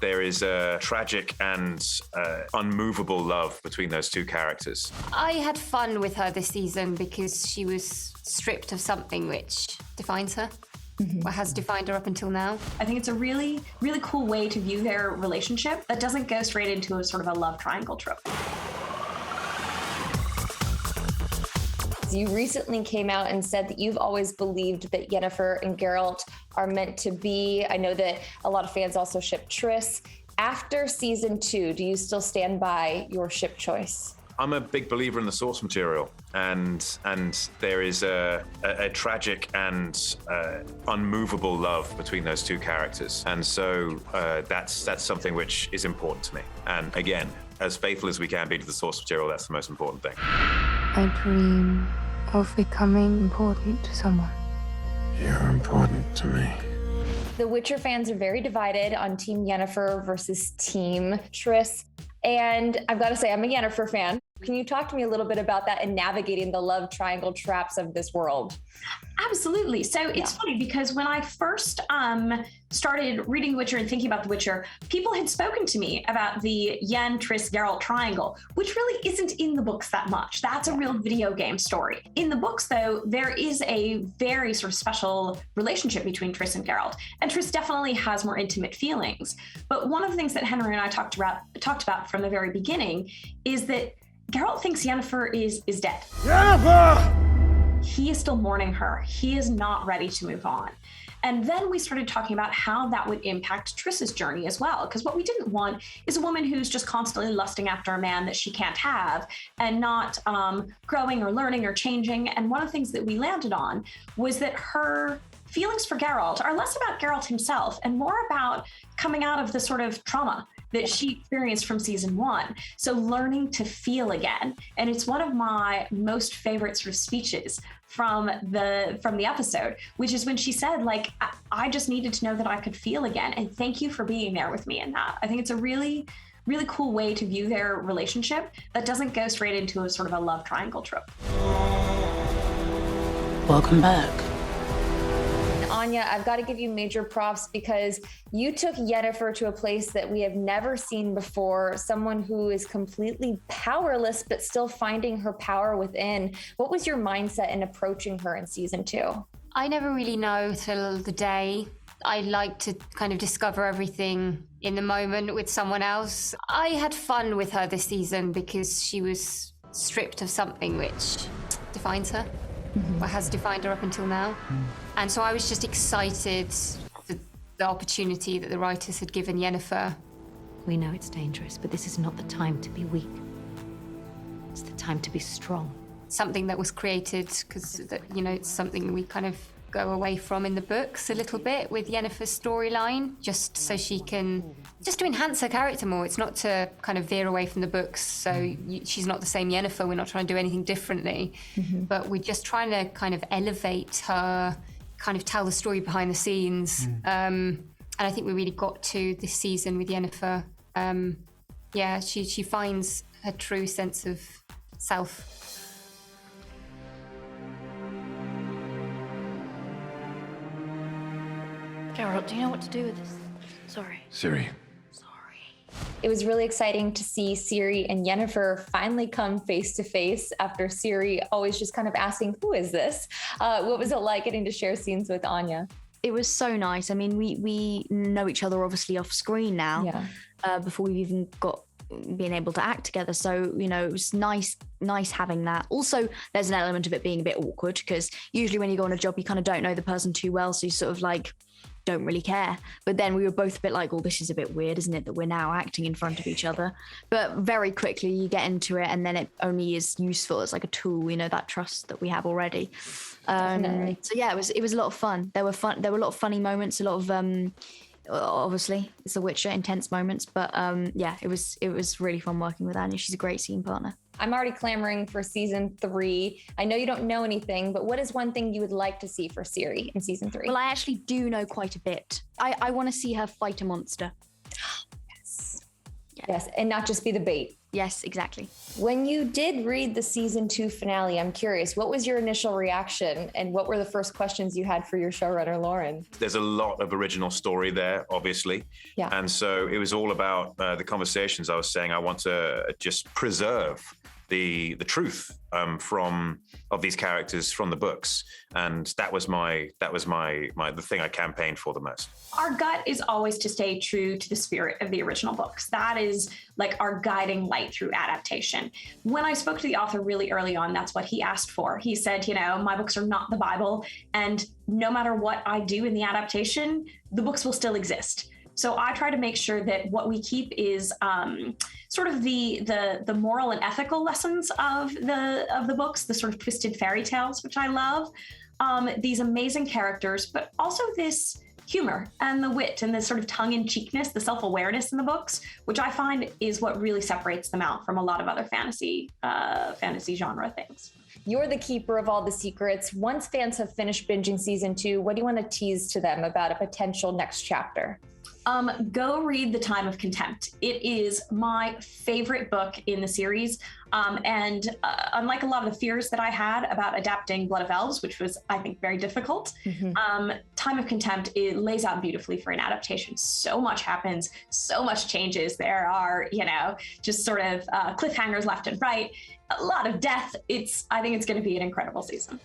there is a tragic and unmovable love between those two characters. I had fun with her this season because she was stripped of something which defines her. What has defined her up until now. I think it's a really, really cool way to view their relationship that doesn't go straight into a sort of a love triangle trope. You recently came out and said that you've always believed that Yennefer and Geralt are meant to be. I know that a lot of fans also ship Triss. After season 2, do you still stand by your ship choice? I'm a big believer in the source material, and there is a tragic and unmovable love between those two characters, and so that's something which is important to me. And again, as faithful as we can be to the source material, that's the most important thing. I dream of becoming important to someone. You're important to me. The Witcher fans are very divided on Team Yennefer versus Team Triss. And I've got to say, I'm a Yennefer fan. Can you talk to me a little bit about that and navigating the love triangle traps of this world? Absolutely. So it's funny because when I first started reading Witcher and thinking about The Witcher, people had spoken to me about the Yen, Triss, Geralt triangle, which really isn't in the books that much. That's a real video game story. In the books, though, there is a very sort of special relationship between Triss and Geralt. And Triss definitely has more intimate feelings. But one of the things that Henry and I talked about from the very beginning is that Geralt thinks Yennefer is dead. Yennefer! He is still mourning her. He is not ready to move on. And then we started talking about how that would impact Triss's journey as well. Because what we didn't want is a woman who's just constantly lusting after a man that she can't have and not growing or learning or changing. And one of the things that we landed on was that her feelings for Geralt are less about Geralt himself and more about coming out of the sort of trauma that she experienced from season 1. So learning to feel again. And it's one of my most favorite sort of speeches from the episode, which is when she said, like, I just needed to know that I could feel again. And thank you for being there with me in that. I think it's a really, really cool way to view their relationship that doesn't go straight into a sort of a love triangle trope. Welcome back. Anya, I've got to give you major props because you took Yennefer to a place that we have never seen before, someone who is completely powerless but still finding her power within. What was your mindset in approaching her in season 2? I never really know till the day. I like to kind of discover everything in the moment with someone else. I had fun with her this season because she was stripped of something which defines her. What has defined her up until now. And so I was just excited for the opportunity that the writers had given Yennefer. We know it's dangerous, but this is not the time to be weak. It's the time to be strong. Something that was created because, you know, it's something we kind of go away from in the books a little bit with Yennefer's storyline, just so she can, just to enhance her character more. It's not to kind of veer away from the books, so she's not the same Yennefer. We're not trying to do anything differently, but we're just trying to kind of elevate her, kind of tell the story behind the scenes. And I think we really got to this season with Yennefer. She finds her true sense of self. Geralt, do you know what to do with this? Sorry. Ciri. It was really exciting to see Ciri and Yennefer finally come face to face after Ciri always just kind of asking, who is this? What was it like getting to share scenes with Anya? It was so nice. I mean, we know each other obviously off screen now, before we've even been able to act together. So, you know, it was nice having that. Also, there's an element of it being a bit awkward because usually when you go on a job, you kind of don't know the person too well. So you sort of like don't really care. But then we were both a bit like, oh, this is a bit weird, isn't it, that we're now acting in front of each other? But very quickly you get into it, and then it only is useful as like a tool, you know, that trust that we have already. So yeah, it was a lot of fun. There were a lot of funny moments, a lot of obviously it's The Witcher, intense moments, but it was really fun working with Anya. She's a great scene partner. I'm already clamoring for season 3. I know you don't know anything, but what is one thing you would like to see for Ciri in season 3? Well, I actually do know quite a bit. I want to see her fight a monster. Yes, and not just be the bait. Yes, exactly. When you did read the season 2 finale, I'm curious, what was your initial reaction and what were the first questions you had for your showrunner, Lauren? There's a lot of original story there, obviously. Yeah. And so it was all about the conversations. I was saying I want to just preserve the truth of these characters from the books, and that was the thing I campaigned for the most. Our gut is always to stay true to the spirit of the original books. That is like our guiding light through adaptation. When I spoke to the author really early on, that's what he asked for. He said, my books are not the Bible, and no matter what I do in the adaptation, the books will still exist. So I try to make sure that what we keep is sort of the moral and ethical lessons of the books, the sort of twisted fairy tales, which I love, these amazing characters, but also this humor and the wit and the sort of tongue-in-cheekness, the self-awareness in the books, which I find is what really separates them out from a lot of other fantasy genre things. You're the keeper of all the secrets. Once fans have finished binging season 2, what do you want to tease to them about a potential next chapter? Go read The Time of Contempt. It is my favorite book in the series. And unlike a lot of the fears that I had about adapting Blood of Elves, which was, I think, very difficult, Time of Contempt, it lays out beautifully for an adaptation. So much happens, so much changes. There are, just sort of cliffhangers left and right, a lot of death. I think it's going to be an incredible season.